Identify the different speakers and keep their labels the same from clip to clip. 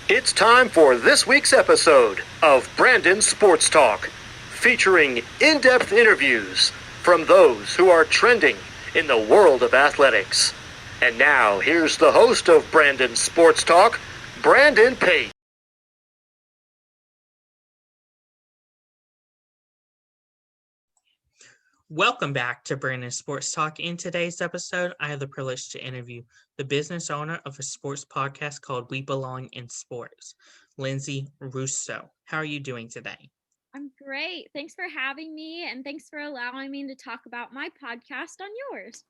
Speaker 1: It's time for this week's episode of Brandon Sports Talk, featuring in-depth interviews from those who are trending in the world of athletics. And now, here's the host of Brandon Sports Talk, Brandon Pate.
Speaker 2: Welcome back to Brandon Sports Talk. In today's episode, I have the privilege to interview the business owner of a sports podcast called We Belong in Sports, Lindsay Russo. How are you doing today?
Speaker 3: I'm great. Thanks for having me, and thanks for allowing me to talk about my podcast on yours.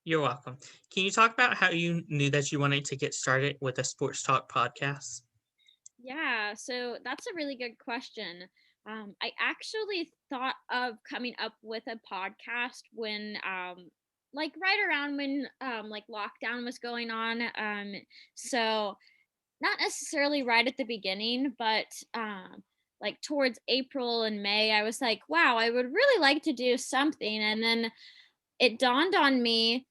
Speaker 2: You're welcome. Can you talk about how you knew that you wanted to get started with a sports talk podcast?
Speaker 3: Yeah, so that's a really good question. I actually thought of coming up with a podcast when, like, right around when, like, lockdown was going on. So not necessarily right at the beginning, but like towards April and May, I was like, wow, I would really like to do something. And then it dawned on me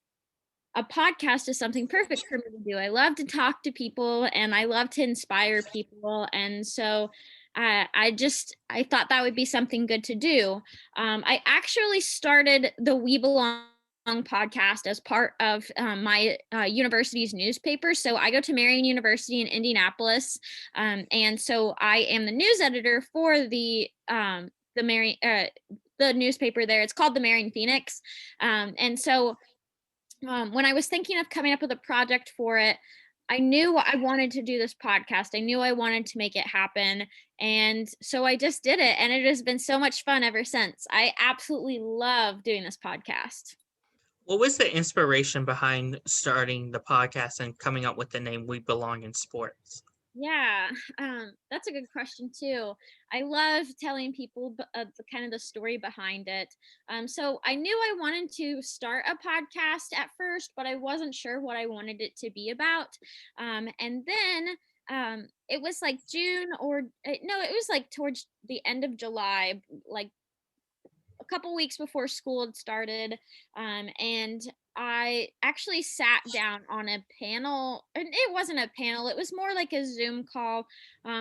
Speaker 3: a podcast is something perfect for me to do. I love to talk to people and I love to inspire people. And so I thought that would be something good to do. I actually started the We Belong podcast as part of my university's newspaper. So I go to Marian University in Indianapolis. And so I am the news editor for the newspaper there. It's called the Marian Phoenix. And so when I was thinking of coming up with a project for it, I knew I wanted to do this podcast. I knew I wanted to make it happen. And so I just did it. And it has been so much fun ever since. I absolutely love doing this podcast.
Speaker 2: What was the inspiration behind starting the podcast and coming up with the name We Belong in Sports?
Speaker 3: Yeah, that's a good question too. I love telling people the kind of the story behind it. So I knew I wanted to start a podcast at first, but I wasn't sure what I wanted it to be about. And then it was like June no, it was like towards the end of July, like a couple weeks before school had started, and I actually sat down on a panel, and it wasn't a panel, it was more like a Zoom call,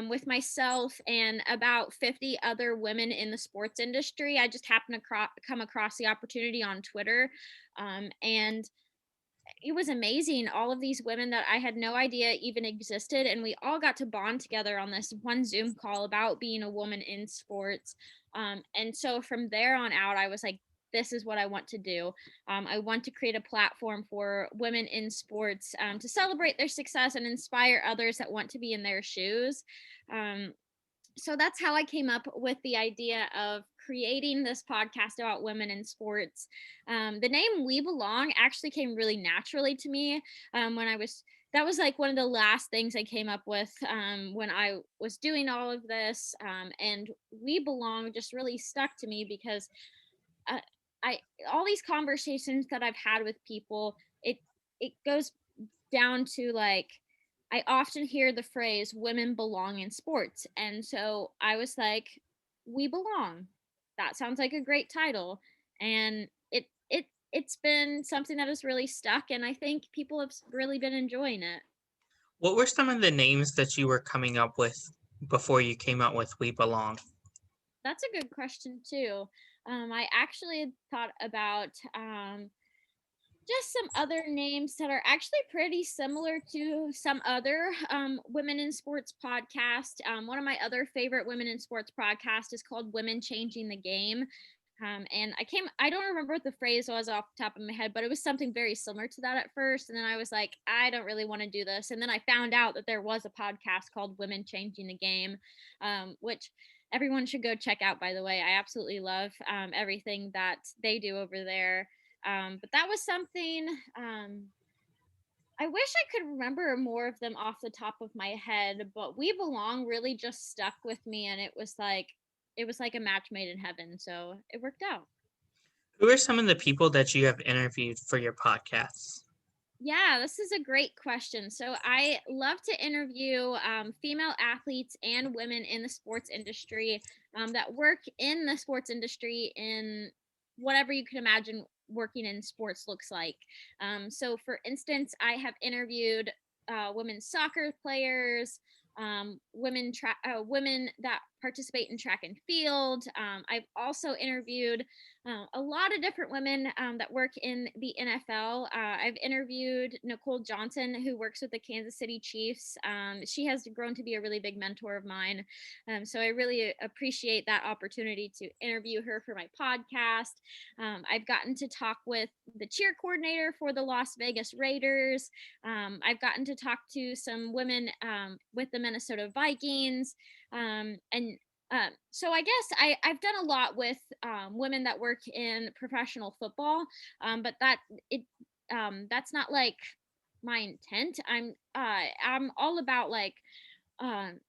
Speaker 3: with myself and about 50 other women in the sports industry. I just happened to come across the opportunity on Twitter, and it was amazing. All of these women that I had no idea even existed, and we all got to bond together on this one Zoom call about being a woman in sports. And so from there on out, I was like, this is what I want to do. I want to create a platform for women in sports, to celebrate their success and inspire others that want to be in their shoes. Um, so that's how I came up with the idea of creating this podcast about women in sports. The name We Belong actually came really naturally to me, when that was like one of the last things I came up with, when I was doing all of this. And We Belong just really stuck to me because uh, I all these conversations that I've had with people, it goes down to like I often hear the phrase women belong in sports. And so I was like, we belong. That sounds like a great title. And it's been something that has really stuck, and I think people have really been enjoying it.
Speaker 2: What were some of the names that you were coming up with before you came up with We Belong?
Speaker 3: That's a good question too. I actually thought about just some other names that are actually pretty similar to some other women in sports podcast. One of my other favorite women in sports podcasts is called Women Changing the Game. And I don't remember what the phrase was off the top of my head, but it was something very similar to that at first. And then I was like, I don't really want to do this. And then I found out that there was a podcast called Women Changing the Game, which everyone should go check out, by the way. I absolutely love everything that they do over there. But that was something. I wish I could remember more of them off the top of my head, but We Belong really just stuck with me, and it was like a match made in heaven. So it worked out.
Speaker 2: Who are some of the people that you have interviewed for your podcasts?
Speaker 3: Yeah, this is a great question. So I love to interview female athletes and women in the sports industry, that work in the sports industry in whatever you can imagine working in sports looks like. So, for instance, I have interviewed women's soccer players, women that participate in track and field. I've also interviewed a lot of different women that work in the NFL. I've interviewed Nicole Johnson, who works with the Kansas City Chiefs. She has grown to be a really big mentor of mine. So I really appreciate that opportunity to interview her for my podcast. I've gotten to talk with the cheer coordinator for the Las Vegas Raiders. I've gotten to talk to some women with the Minnesota Vikings. So I guess I've done a lot with women that work in professional football, but that's not like my intent. I'm all about like um,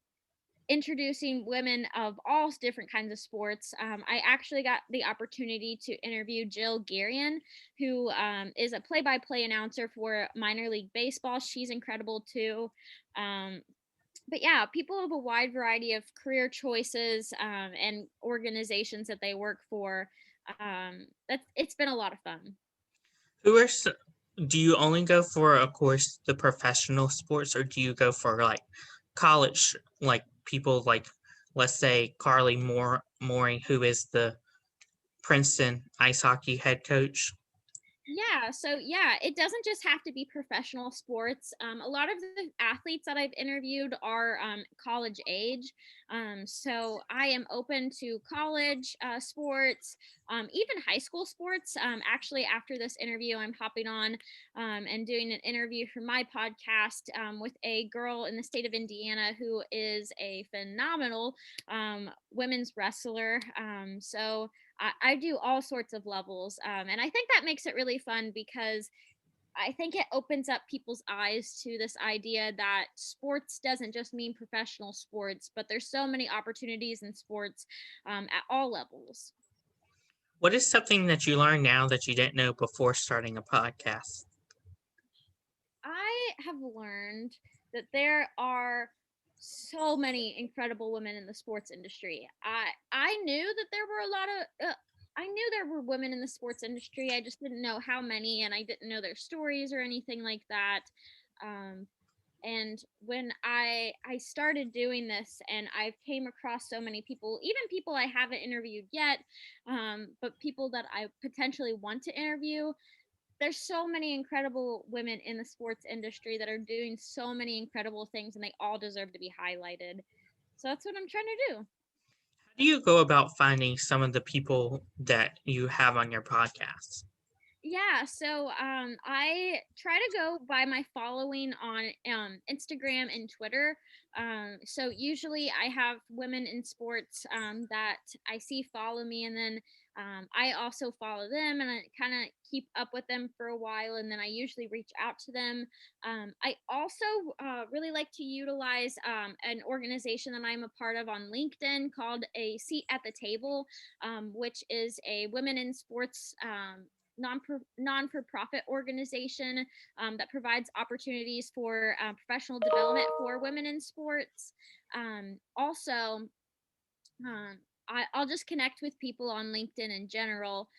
Speaker 3: introducing women of all different kinds of sports. I actually got the opportunity to interview Jill Garion, who is a play-by-play announcer for minor league baseball. She's incredible too. But yeah, people have a wide variety of career choices and organizations that they work for. It's been a lot of fun.
Speaker 2: Who are do you only go for, of course, the professional sports, or do you go for like college, like people like, let's say Carly Mooring, who is the Princeton ice hockey head coach?
Speaker 3: Yeah, so yeah, it doesn't just have to be professional sports. A lot of the athletes that I've interviewed are college age. So I am open to college sports, even high school sports. Actually, after this interview, I'm hopping on and doing an interview for my podcast with a girl in the state of Indiana who is a phenomenal women's wrestler. So I do all sorts of levels. And I think that makes it really fun because I think it opens up people's eyes to this idea that sports doesn't just mean professional sports, but there's so many opportunities in sports at all levels.
Speaker 2: What is something that you learn now that you didn't know before starting a podcast?
Speaker 3: I have learned that there are so many incredible women in the sports industry. I knew that there were a lot of I knew there were women in the sports industry. I just didn't know how many, and I didn't know their stories or anything like that. Um, and when I started doing this, and I came across so many people, even people I haven't interviewed yet, but people that I potentially want to interview, there's so many incredible women in the sports industry that are doing so many incredible things, and they all deserve to be highlighted. So that's what I'm trying to do.
Speaker 2: How do you go about finding some of the people that you have on your podcast?
Speaker 3: Yeah, so I try to go by my following on Instagram and Twitter. So usually I have women in sports that I see follow me, and then I also follow them, and I kind of keep up with them for a while, and then I usually reach out to them. I also really like to utilize an organization that I'm a part of on LinkedIn called A Seat at the Table, which is a women in sports non-for-profit organization that provides opportunities for professional development for women in sports. Also, I'll just connect with people on LinkedIn in general,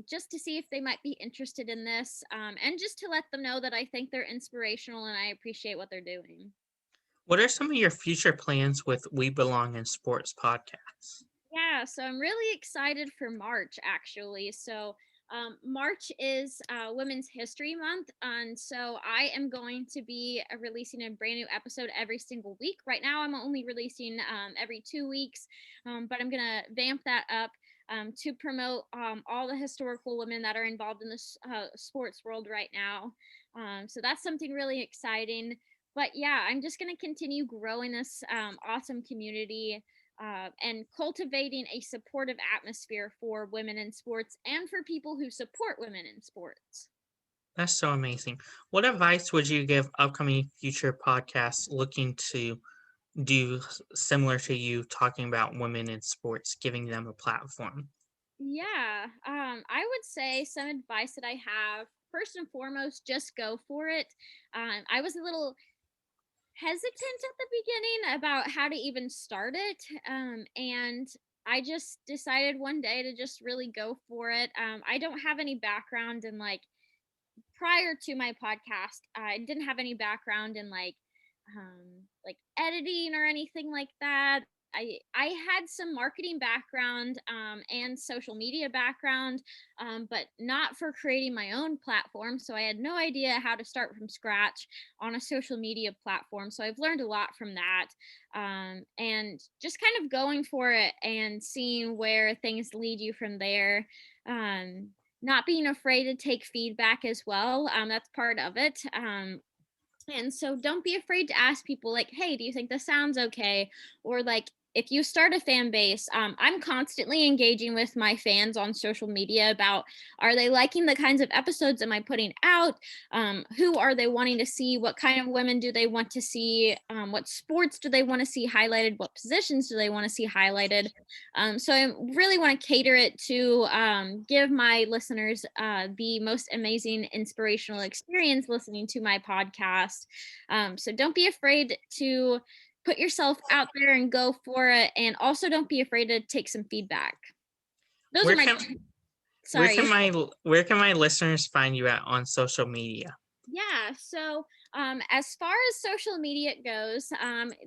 Speaker 3: just to see if they might be interested in this, and just to let them know that I think they're inspirational and I appreciate what they're doing.
Speaker 2: What are some of your future plans with We Belong in Sports podcasts?
Speaker 3: Yeah, so I'm really excited for March actually. So March is Women's History Month, and so I am going to be releasing a brand new episode every single week. Right now, I'm only releasing every 2 weeks, but I'm gonna vamp that up to promote all the historical women that are involved in this sports world right now. So that's something really exciting. But yeah, I'm just gonna continue growing this awesome community and cultivating a supportive atmosphere for women in sports and for people who support women in sports.
Speaker 2: That's so amazing. What advice would you give upcoming future podcasts looking to do similar to you, talking about women in sports, giving them a platform?
Speaker 3: Yeah, I would say some advice that I have. First and foremost, just go for it. I was a little hesitant at the beginning about how to even start it, and I just decided one day to just really go for it. I don't have any background in like prior to my podcast, I didn't have any background in like like editing or anything like that. I had some marketing background and social media background, but not for creating my own platform. So I had no idea how to start from scratch on a social media platform. So I've learned a lot from that, and just kind of going for it and seeing where things lead you from there. Not being afraid to take feedback as well. That's part of it. And so don't be afraid to ask people like, hey, do you think this sounds okay? Or like, if you start a fan base, I'm constantly engaging with my fans on social media about, are they liking the kinds of episodes am I putting out? Who are they wanting to see? What kind of women do they want to see? What sports do they want to see highlighted? What positions do they want to see highlighted? So I really want to cater it to give my listeners the most amazing inspirational experience listening to my podcast. So don't be afraid to put yourself out there and go for it, and also don't be afraid to take some feedback. Those
Speaker 2: Where
Speaker 3: are my
Speaker 2: can
Speaker 3: sorry.
Speaker 2: where can my listeners find you at on social media?
Speaker 3: Yeah, so as far as social media goes,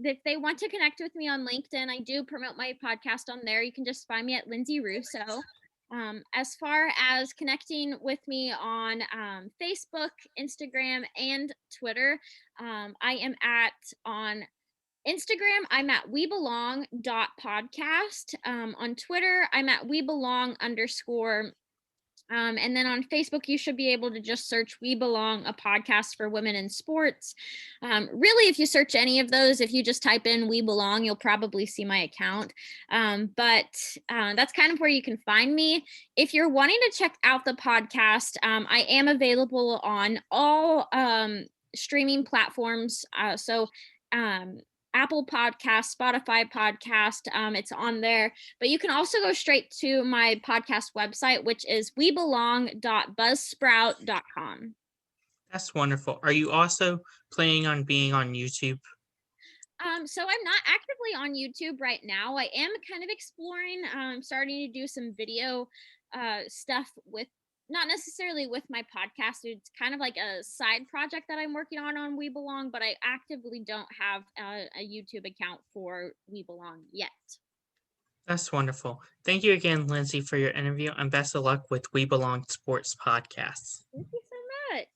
Speaker 3: if they want to connect with me on LinkedIn, I do promote my podcast on there. You can just find me at Lindsay Russo. As far as connecting with me on Facebook, Instagram, and Twitter, I am on Instagram, I'm at webelong.podcast. On Twitter, I'm at webelong_. And then on Facebook, you should be able to just search We Belong, a podcast for women in sports. Really, if you search any of those, if you just type in We Belong, you'll probably see my account. But that's kind of where you can find me. If you're wanting to check out the podcast, I am available on all streaming platforms. So Apple Podcast, Spotify Podcast, it's on there. But you can also go straight to my podcast website, which is webelong.buzzsprout.com.
Speaker 2: That's wonderful. Are you also planning on being on YouTube?
Speaker 3: So I'm not actively on YouTube right now. I am kind of exploring, starting to do some video stuff with, not necessarily with my podcast. It's kind of like a side project that I'm working on We Belong, but I actively don't have a YouTube account for We Belong yet.
Speaker 2: That's wonderful. Thank you again, Lindsay, for your interview, and best of luck with We Belong Sports Podcasts.
Speaker 3: Thank you so much.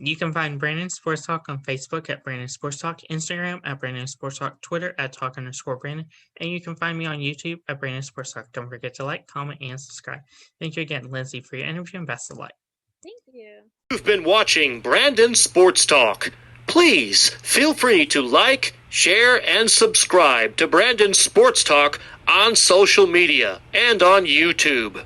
Speaker 2: You can find Brandon Sports Talk on Facebook at Brandon Sports Talk, Instagram at Brandon Sports Talk, Twitter at Talk_Brandon, and you can find me on YouTube at Brandon Sports Talk. Don't forget to like, comment, and subscribe. Thank you again, Lindsay, for your interview, and best of luck.
Speaker 3: Thank you.
Speaker 1: You've been watching Brandon Sports Talk. Please feel free to like, share, and subscribe to Brandon Sports Talk on social media and on YouTube.